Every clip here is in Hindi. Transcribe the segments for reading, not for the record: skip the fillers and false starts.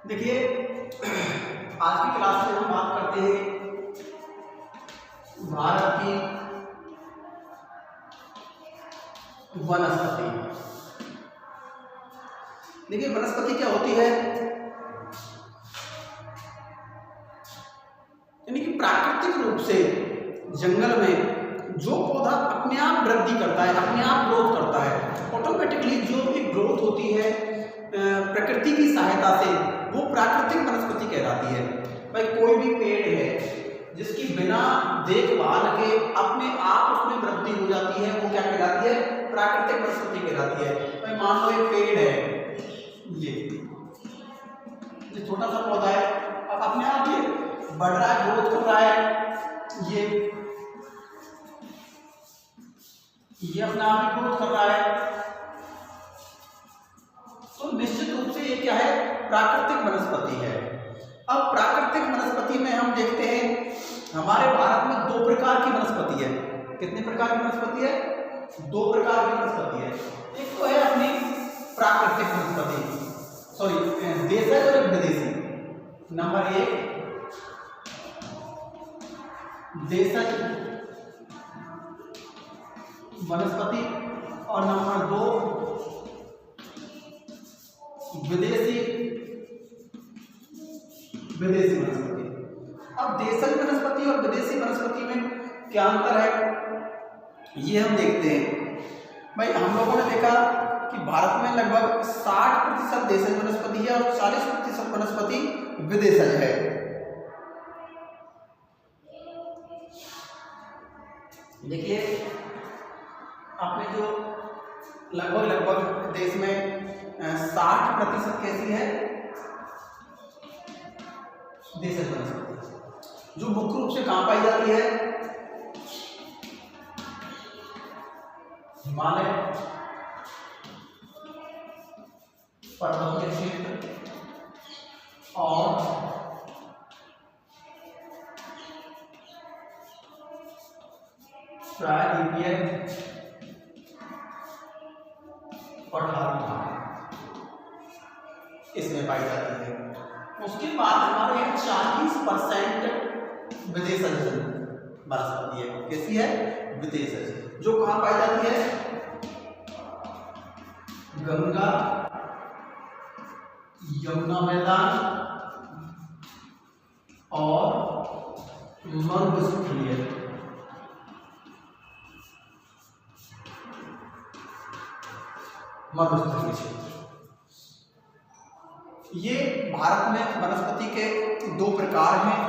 देखिए, आज की क्लास में हम बात करते हैं भारत की वनस्पति। देखिए, वनस्पति क्या होती है? यानी कि प्राकृतिक रूप से जंगल में जो पौधा अपने आप वृद्धि करता है, अपने आप ग्रोथ करता है, ऑटोमेटिकली जो एक ग्रोथ होती है प्रकृति की सहायता से, वो प्राकृतिक वनस्पति कहलाती है। भाई, कोई भी पेड़ है जिसकी बिना देखभाल के अपने आप उसमें वृद्धि हो जाती है, वो क्या कहलाती है? प्राकृतिक वनस्पति कहलाती है। भाई, मान लो एक पेड़ है, ये छोटा सा पौधा है, अब अपने आप ये बढ़ रहा है, ग्रोथ कर रहा है, ये अपने आप ही ग्रोथ कर रहा है, तो निश्चित रूप से ये क्या है? प्राकृतिक वनस्पति है। अब प्राकृतिक वनस्पति में हम देखते हैं हमारे भारत में दो प्रकार की वनस्पति है। कितने प्रकार की वनस्पति है? दो प्रकार की वनस्पति है। एक तो है अपनी प्राकृतिक वनस्पति, सॉरी देशज और विदेशी। नंबर एक देशज वनस्पति और नंबर दो विदेशी वनस्पति। अब देशज वनस्पति और विदेशी वनस्पति में क्या अंतर है, ये हम देखते हैं। भाई, हम लोगों ने देखा कि भारत में लगभग 60% देशज वनस्पति है और 40% वनस्पति विदेशज है। देखिए, आपने जो लगभग देश में 60% कैसी है? देशज वनस्पति, जो मुख्य रूप से कहां पाई जाती है? हिमालय पर्वतीय क्षेत्र और प्रायद्वीपीय पठारी भाग इसमें पाई जाती है। उसके बाद हमारे यहाँ 40% विदेशज वनस्पति है। कैसी है? विदेशज, जो कहाँ पाई जाती है? गंगा यमुना मैदान और मरुस्थलीय क्षेत्र। ये भारत में वनस्पति के दो प्रकार हैं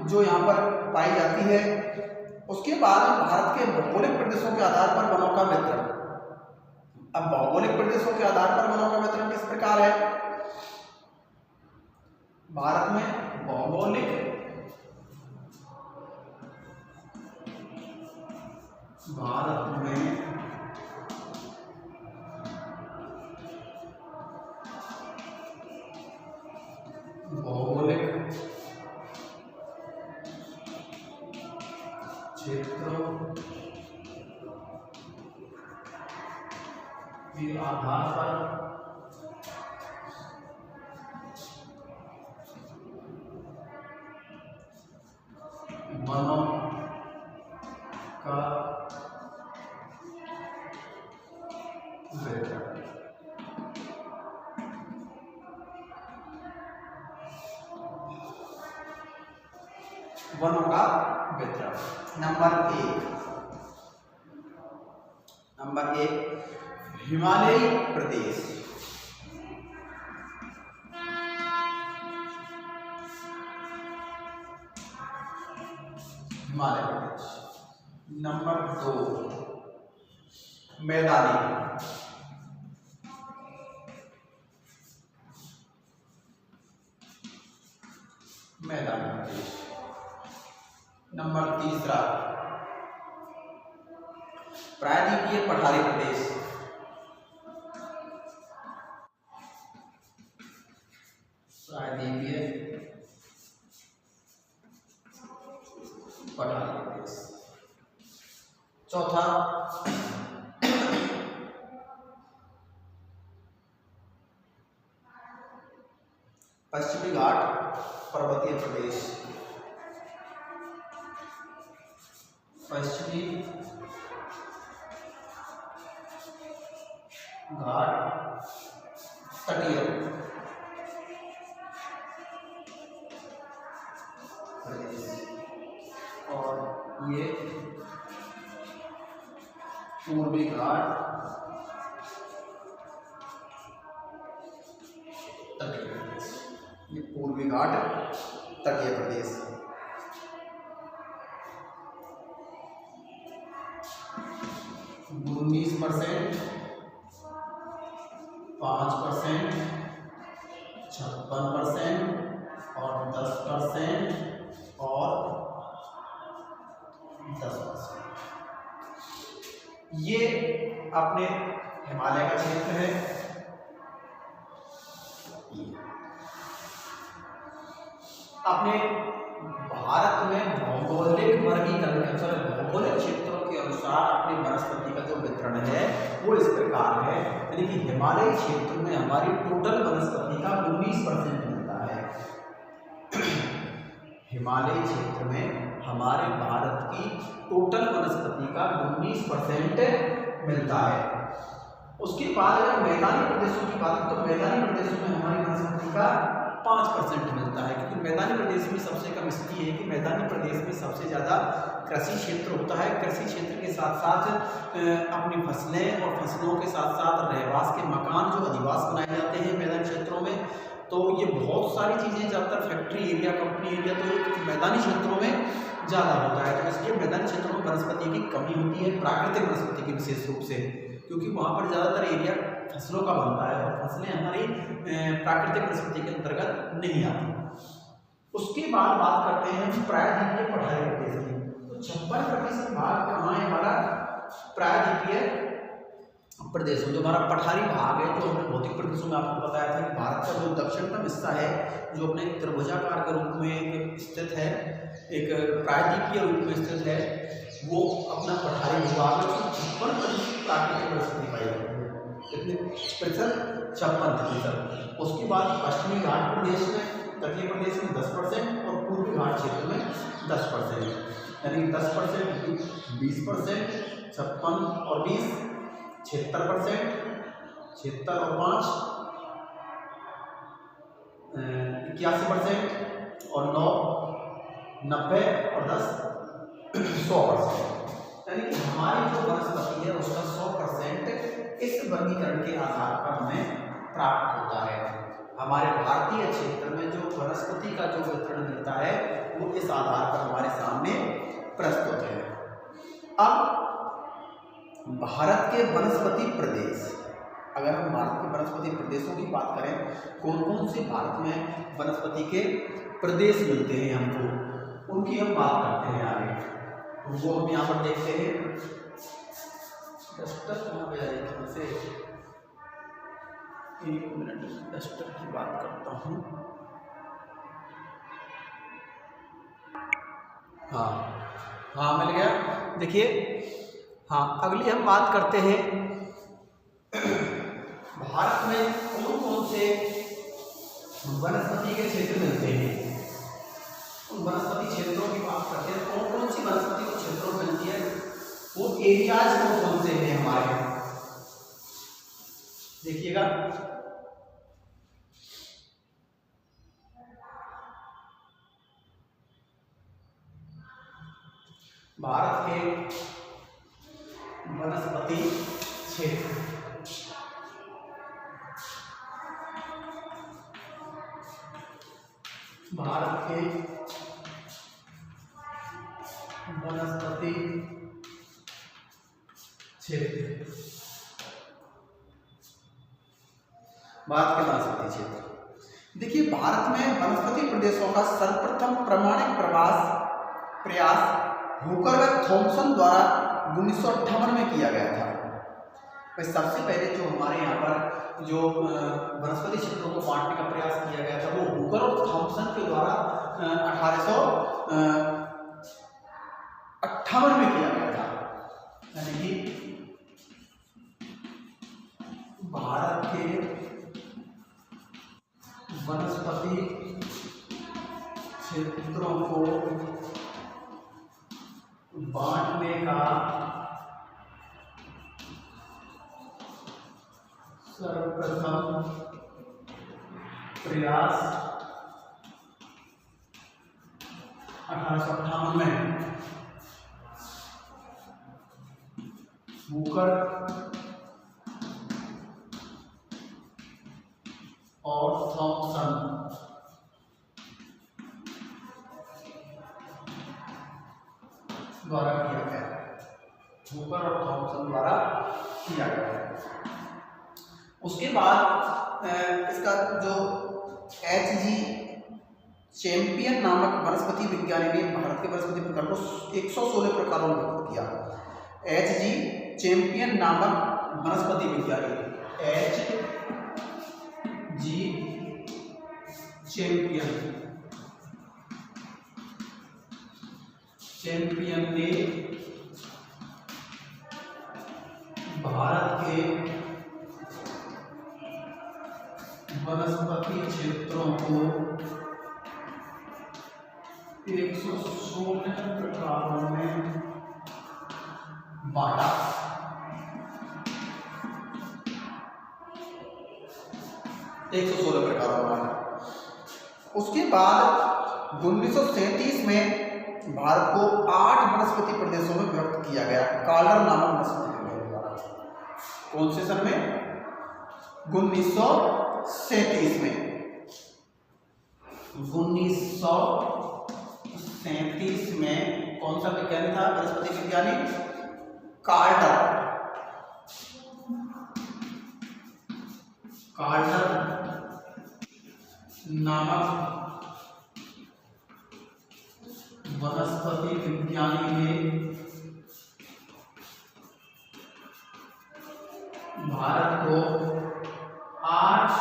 जो यहाँ पर पाई जाती है। उसके बाद भारत के भौगोलिक प्रदेशों के आधार पर वनों का वितरण। अब भौगोलिक प्रदेशों के आधार पर वनों का वितरण किस प्रकार है? भारत में भौगोलिक क्षेत्रों के आधार पर वनों का वितरण। वनों का वितरण। नंबर एक हिमालयी प्रदेश। हिमालय प्रदेश। नंबर दो मैदानी प्रदेश। नंबर तीसरा प्रायद्वीपीय पठारी प्रदेश। प्रायद्वीपीय पठारी प्रदेश। चौथा पश्चिमी घाट पर्वतीय प्रदेश, पश्चिमी घाट तटीय प्रदेश, और ये पूर्वी घाट तटीय प्रदेश, ये पूर्वी घाट तटीय प्रदेश। 19%, 5%, 56% और 10% और 10%। ये अपने हिमालय का क्षेत्र है। अपने भारत में भौगोलिक वर्गीकरण के अनुसार, भौगोलिक क्षेत्रों के अनुसार अपनी वनस्पति का जो वितरण है वो इस प्रकार है। यानी कि हिमालयी क्षेत्र में हमारी टोटल वनस्पति का 19% मिलता है। हिमालयी क्षेत्र में हमारे भारत की टोटल वनस्पति का 19% मिलता है। उसके बाद अगर मैदानी प्रदेशों की बात करें तो मैदानी प्रदेशों में हमारी वनस्पति का 5% मिलता है, क्योंकि मैदानी प्रदेश में सबसे कम स्थिति है कि मैदानी प्रदेश में सबसे ज़्यादा कृषि क्षेत्र होता है। कृषि क्षेत्र के साथ साथ अपनी फसलें और फसलों के साथ साथ रहवास के मकान जो अधिवास बनाए जाते हैं मैदानी क्षेत्रों में, तो ये बहुत सारी चीज़ें ज़्यादातर फैक्ट्री एरिया, कंपनी एरिया, तो ये मैदानी क्षेत्रों में ज़्यादा होता है। तो इसलिए मैदानी क्षेत्रों में वनस्पति की कमी होती है, प्राकृतिक वनस्पति की विशेष रूप से, क्योंकि वहाँ पर ज़्यादातर एरिया फसलों का बनता है और फसलें हमारी प्राकृतिक वनस्पति के अंतर्गत नहीं आती। उसके बाद बात करते हैं हम प्रायद्वीपीय पठारी प्रदेश की। तो 56% भाग कहाँ है हमारा? प्रायद्वीपीय प्रदेशों, जो हमारा पठारी भाग है, जो हमने भौतिक प्रदेशों में आपको बताया था कि भारत का जो दक्षिणतम हिस्सा है, जो अपने त्रिभुजाकार के रूप में स्थित है, एक प्रायद्वीपीय रूप में स्थित है, वो अपना पठारी भूभाग है। 56% प्राकृतिक वनस्पति पाई जाती है। कितने प्रतिशत? 56%। उसके बाद पश्चिमी घाट प्रदेश में, तटीय प्रदेश में 10% और पूर्वी घाट क्षेत्र में 10%, यानी 10%, 20%, 56 और 20, 76%, 76 और 5, 81% और 9, 90 और 10, 100%। यानी कि हमारी जो वनस्पति है उसका 100% इस वर्गीकरण के आधार पर हमें प्राप्त होता है। हमारे भारतीय क्षेत्र में जो वनस्पति का जो वितरण मिलता है वो इस आधार पर हमारे सामने प्रस्तुत है। अब भारत के वनस्पति प्रदेश, अगर हम भारत के वनस्पति प्रदेशों की बात करें, कौन कौन से भारत में वनस्पति के प्रदेश मिलते हैं हमको, उनकी हम बात करते हैं आगे। वो हम यहाँ पर देखते हैं। डस्टर कहाँ पे जाएगी? थोड़ा से 1 मिनट डस्टर की बात करता हूँ। हाँ मिल गया। देखिए, हाँ, अगली हम बात करते हैं भारत में कौन कौन से वनस्पति के क्षेत्र मिलते हैं। उन वनस्पति क्षेत्रों की बात करते हैं, कौन कौन सी वनस्पति को क्षेत्रों में मिलती है, वो एरियाज कौन कौन से हैं हमारे। देखिएगा, भारत के वनस्पति क्षेत्र, भारत के वनस्पति क्षेत्र, भारत के वनस्पति क्षेत्र। देखिए, भारत में वनस्पति प्रदेशों का सर्वप्रथम प्रमाणिक प्रयास हुकर व थॉमसन द्वारा 1958 में किया गया था। वैसे सबसे पहले जो हमारे यहाँ पर जो वनस्पति क्षेत्रों को बांटने का प्रयास किया गया था वो हुकर और थॉमसन के द्वारा 1858 में किया गया था। यानी कि भारत के वनस्पति क्षेत्रों को बांटने का सर्वप्रथम प्रयास 1858 में हुकर और थॉमसन द्वारा किया गया। हुकर और थॉमसन द्वारा किया गया। उसके बाद इसका जो H.G. चैंपियन नामक वनस्पति विज्ञानी ने भारत के वनस्पति प्रकार को 116 प्रकारों में व्यक्त किया। H.G. चैंपियन नामक वनस्पति विज्ञानी H.G. चैंपियन ने भारत के वनस्पति क्षेत्रों को 116 प्रकारों में बांटा। 116 प्रकारों में बांटा। उसके बाद 1937 में भारत को 8 वनस्पति प्रदेशों में विभक्त किया गया कालर नामक वनस्पति विज्ञानी द्वारा। कौन से सन में? 1937 में। 1937 में कौन सा विज्ञानी था? वनस्पति विज्ञानी कार्टर नामक वनस्पति विज्ञानी ने भारत को 8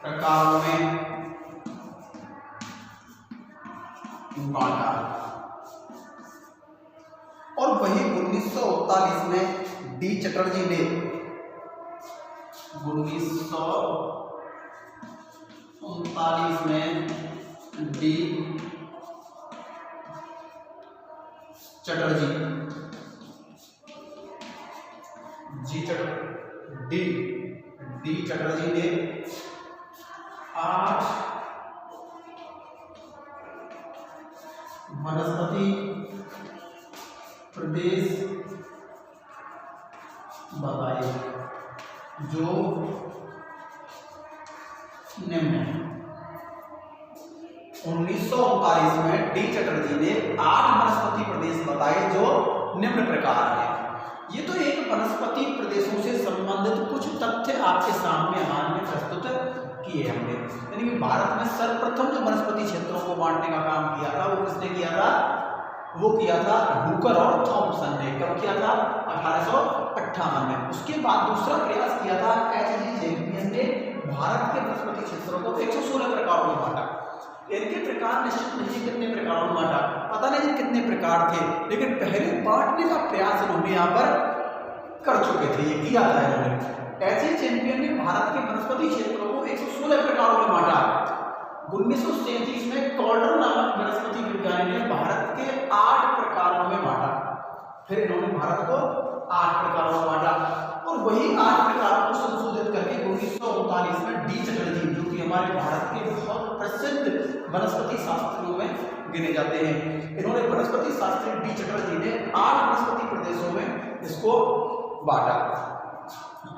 प्रकारों में बांटा। और वही 1939 में डी चटर्जी ने 1939 में डी चटर्जी ने 8 वनस्पति प्रदेश बताए जो निम्न है। 1939 में डी चटर्जी ने 8 वनस्पति प्रदेश बताए जो निम्न प्रकार हैं। ये तो एक वनस्पति प्रदेशों से संबंधित कुछ तथ्य आपके सामने हमने प्रस्तुत किए हमने। यानी कि भारत में सर्वप्रथम जो वनस्पति क्षेत्रों को बांटने का काम किया था वो किसने किया था? वो किया था हुकर और थॉमसन ने। कब किया था? 1858 में। उसके बाद दूसरा प्रयास किया था H.G. चैंपियन ने भारत के वनस्पति क्षेत्रों को 116 प्रकारों में बांटा। इनके प्रकार निश्चित नहीं कितने प्रकारों में बांटा, पता नहीं कितने प्रकार थे, लेकिन पहले बांटने का प्रयास इन्होंने यहाँ पर कर चुके थे, ये किया था इन्होंने। H.G. चैंपियन ने भारत के वनस्पति क्षेत्रों को 116 प्रकारों में बांटा। 1937 में कॉल्डर नामक वनस्पति विज्ञानी ने भारत के 8 प्रकारों में बांटा। फिर इन्होंने भारत को 8 प्रकारों में बांटा और वही 8 प्रकारों को संशोधित करके 1939 में डी चटर्जी, जो कि हमारे भारत के बहुत प्रसिद्ध वनस्पति शास्त्रियों में गिने जाते हैं, इन्होंने वनस्पति शास्त्री डी चटर्जी ने 8 वनस्पति प्रदेशों में इसको बांटा।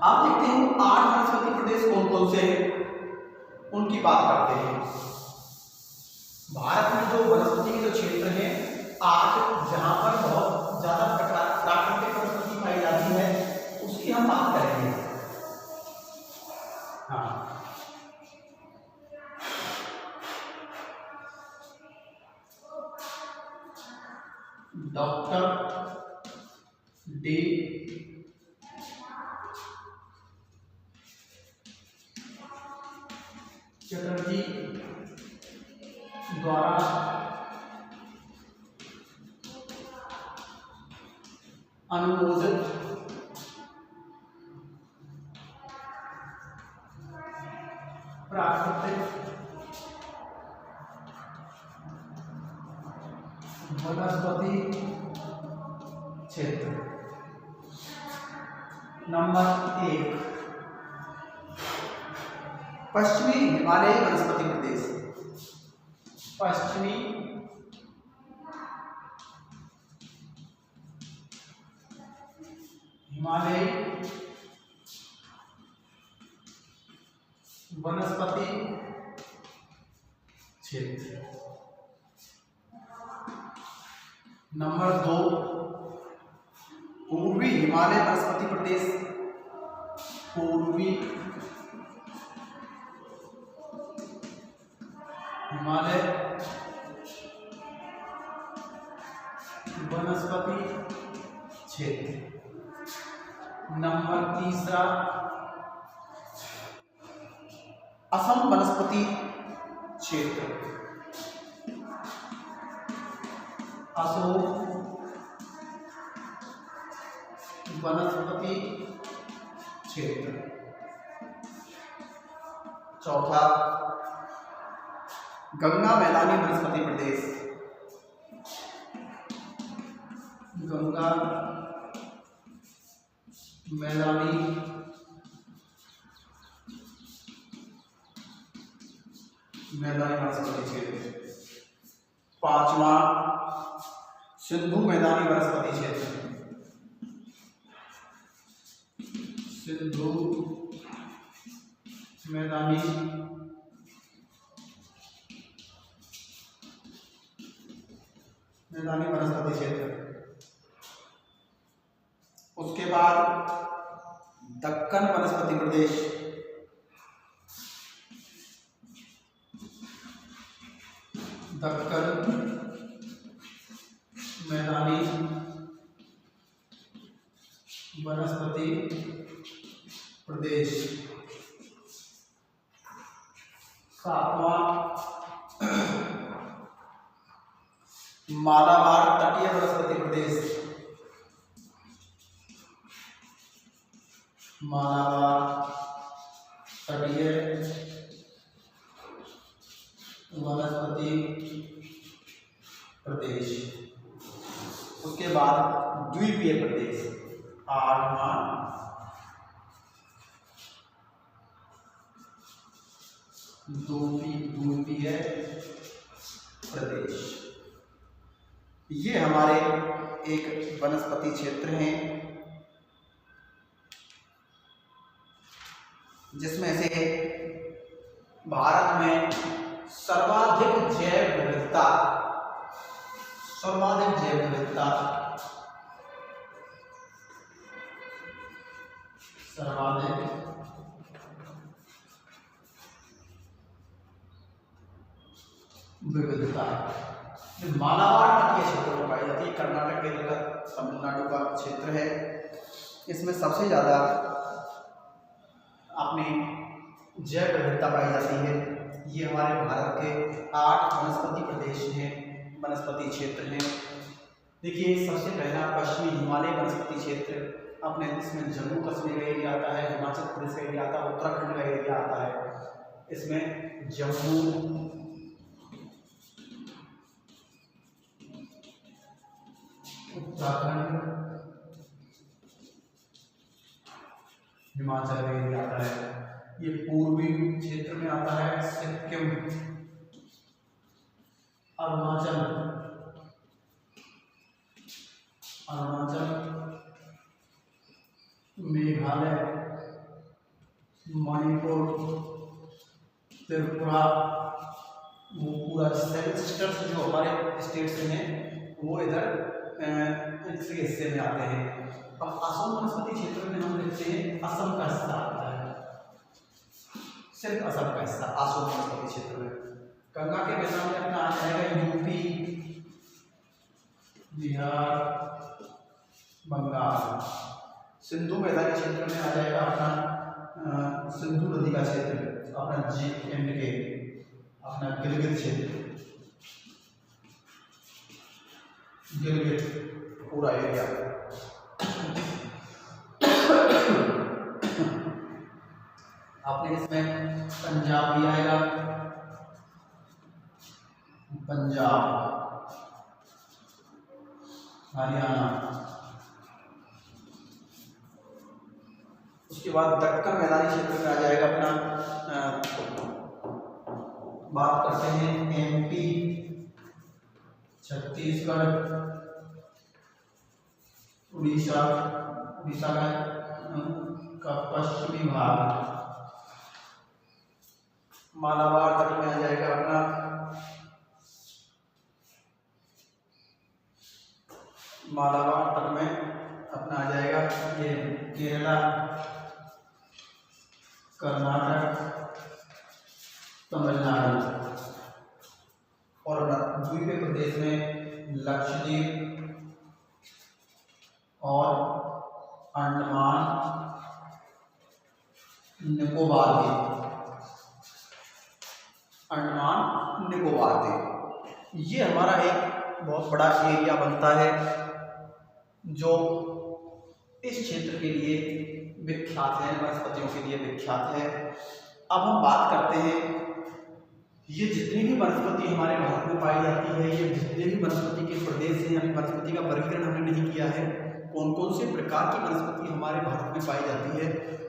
आप देखते हैं 8 वनस्पति प्रदेश कौन कौन से हैं, उनकी बात करते हैं। भारत में जो वनस्पति के जो क्षेत्र हैं 8, जहां पर बहुत ज्यादा प्रकार प्राकृतिक वनस्पति पाई जाती है, उसकी हम बात करेंगे। हाँ, डॉक्टर डी चटर्जी द्वारा अनुमोदित प्राकृतिक वनस्पति क्षेत्र। नंबर 1 पश्चिमी हिमालयी वनस्पति प्रदेश। पश्चिमी हिमालयी वनस्पति क्षेत्र। नंबर 2 पूर्वी हिमालय वनस्पति प्रदेश। पूर्वी हिमालय वनस्पति क्षेत्र। नंबर 3 असम वनस्पति क्षेत्र। असम वनस्पति क्षेत्र। चौथा गंगा मैदानी वनस्पति प्रदेश। गंगा मैदानी वनस्पति क्षेत्र। 5वां सिंधु मैदानी वनस्पति क्षेत्र। सिंधु मैदानी वनस्पति क्षेत्र। उसके बाद दक्कन वनस्पति प्रदेश। दक्कन मैदानी वनस्पति प्रदेश। 7वां मालाबार तटीय वनस्पति प्रदेश। मालाबार तटीय वनस्पति प्रदेश। उसके बाद द्वीपीय प्रदेश। 8वां द्वीपीय प्रदेश। ये हमारे एक वनस्पति क्षेत्र हैं जिसमें से भारत में सर्वाधिक जैव विविधता मालाबार तटीय क्षेत्र में पाई जाती है। कर्नाटक के इलाका तमिलनाडु का क्षेत्र है। इसमें सबसे ज़्यादा अपनी जैव विविधता पाई जाती है। ये हमारे भारत के 8 वनस्पति प्रदेश हैं, वनस्पति क्षेत्र हैं। देखिए सबसे पहला पश्चिमी हिमालय वनस्पति क्षेत्र। अपने इसमें जम्मू कश्मीर का एरिया आता है, हिमाचल प्रदेश का एरिया आता है, उत्तराखंड का एरिया आता है। इसमें जम्मू, उत्तराखंड, हिमाचल का एरिया आता है। ये पूर्वी क्षेत्र में आता है सिक्किम, अरुणाचल, मेघालय, मणिपुर, त्रिपुरा, वो पूरा 7 स्टेट्स जो हमारे स्टेट्स हैं वो इधर इसके हिस्से में आते हैं। अब असम वनस्पति क्षेत्र में हम देखते हैं असम का हिस्सा आता है, सिर्फ असम का हिस्सा असम वनस्पति क्षेत्र में। गंगा के मैदान में अपना आ जाएगा यूपी, बिहार, बंगाल। सिंधु मैदानी क्षेत्र में आ जाएगा अपना सिंधु नदी का क्षेत्र, अपना JNK, अपना गिलगित क्षेत्र, गिलगित पूरा एरिया। आपने इसमें पंजाब भी आएगा, पंजाब, हरियाणा। उसके बाद दक्कन मैदानी क्षेत्र में आ जाएगा अपना, बात करते हैं एमपी, छत्तीसगढ़, उड़ीसा, उड़ीसा का पश्चिमी भाग, मालाबार तट में आ जाएगा अपना मालाबार तट में अपना आ जाएगा ये केरला, कर्नाटक, तमिलनाडु, और द्वीपीय प्रदेश में लक्षद्वीप और अंडमान निकोबार द्वीप, अंडमान निकोबार द्वीप। ये हमारा एक बहुत बड़ा एरिया बनता है जो इस क्षेत्र के लिए विख्यात है, वनस्पतियों के लिए विख्यात है। अब हम बात करते हैं ये जितनी भी वनस्पति हमारे भारत में पाई जाती है, ये जितने भी वनस्पति के प्रदेश हैं, यानी वनस्पति का वर्गीकरण हमने नहीं किया है, कौन कौन से प्रकार की वनस्पति हमारे भारत में पाई जाती है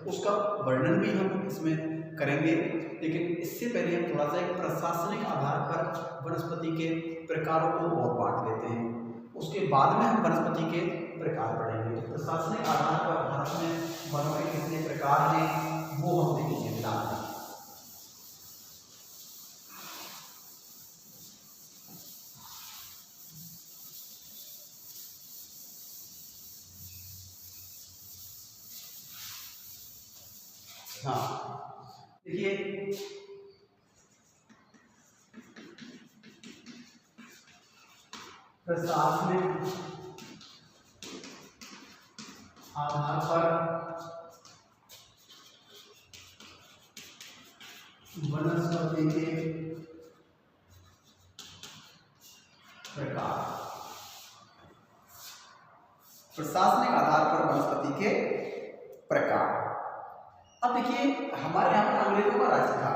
उसका वर्णन भी हम इसमें करेंगे। लेकिन इससे पहले हम थोड़ा सा एक प्रशासनिक आधार पर वनस्पति के प्रकारों को और बांट लेते हैं, उसके बाद में हम वनस्पति के प्रकार पढ़ेंगे। तो प्रशासनिक आधार पर भारत में वनों के कितने प्रकार हैं वो हम देखेंगे फिलहाल। हाँ देखिए, प्रशासनिक आधार पर वनस्पति के प्रकार, प्रशासनिक आधार पर वनस्पति के प्रकार। अब देखिए, हमारे यहाँ पर अंग्रेजों का राज था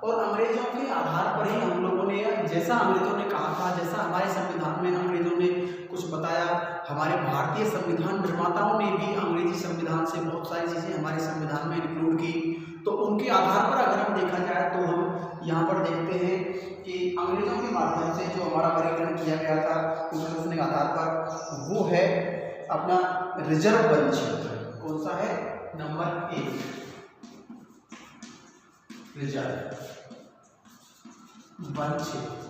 और अंग्रेजों के आधार पर ही हम लोगों ने, जैसा अंग्रेजों ने कहा था, जैसा हमारे संविधान में अंग्रेजों ने कुछ बताया, हमारे भारतीय संविधान निर्माताओं ने भी अंग्रेजी संविधान से बहुत सारी चीज़ें हमारे संविधान में इंक्लूड की। तो उनके आधार पर अगर हम देखा जाए तो हम यहाँ पर देखते हैं कि अंग्रेजों के माध्यम से जो हमारा वर्गीकरण किया गया था प्रशासनिक आधार पर, वो है अपना रिजर्व वन क्षेत्र। कौन सा है? नंबर 1 रिजर्व वन क्षेत्र,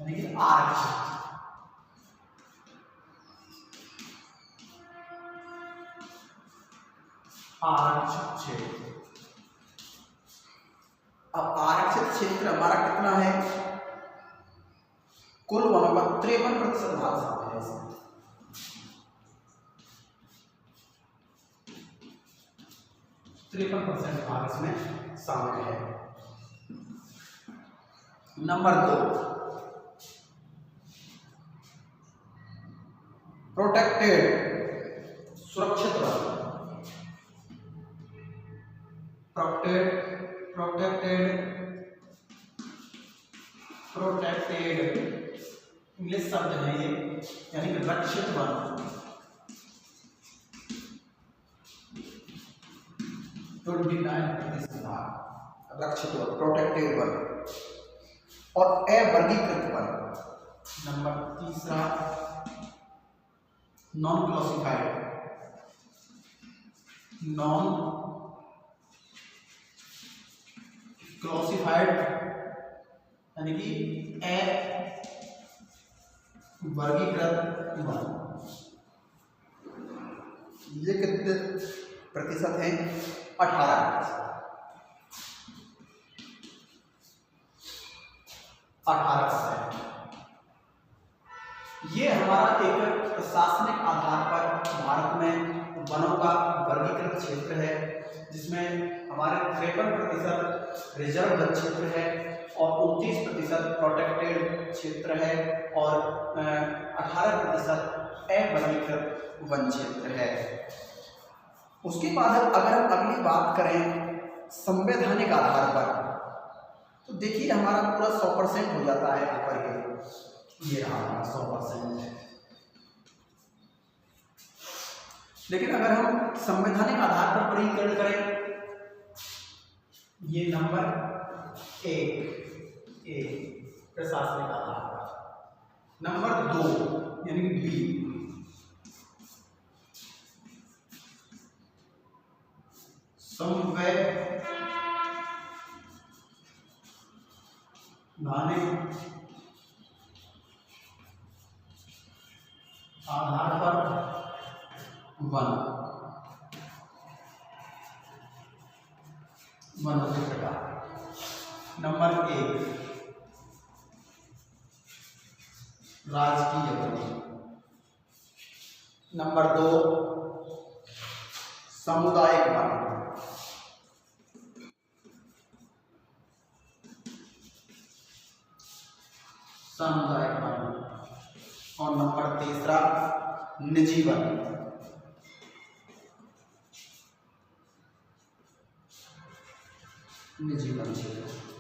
यानी कि आरक्षित। आरक्षित क्षेत्र। अब आरक्षित क्षेत्र हमारा कितना है? कुल वनों का 53% भाग शामिल है इसमें। 53% भाग इसमें शामिल है। नंबर 2 प्रोटेक्टेड, सुरक्षित वन। प्रोटेक्टेड इंग्लिश शब्द है ये, यानी कि रक्षित वन। 29% भाग रक्षित वन, प्रोटेक्टेड वन। और अवर्गीकृत one, number 3 non classified. Non classified यानी कि अवर्गीकृत वन। ये कितने प्रतिशत हैं? 18%। 18%। ये हमारा एक प्रशासनिक आधार पर भारत में वनों का वर्गीकृत क्षेत्र है, जिसमें हमारे 53% रिजर्व वन क्षेत्र है और 29% प्रोटेक्टेड क्षेत्र है और 18% अवर्गीकृत वन क्षेत्र है। उसके बाद अगर हम अगली बात करें संवैधानिक आधार पर। तो देखिए हमारा पूरा 100% हो जाता है यहाँ पर, ये रहा हमारा 100%। लेकिन अगर हम संवैधानिक आधार पर वर्गीकरण करें, ये नंबर एक प्रशासनिक आधार पर, नंबर 2 यानी कि बी संवैधानिक आधार पर वन के प्रकार। नंबर 1 राजकीय वन, नंबर 2 सामुदायिक वन, सामुदायिक वन, और नंबर 3 निजी वन। निजी वन क्षेत्र।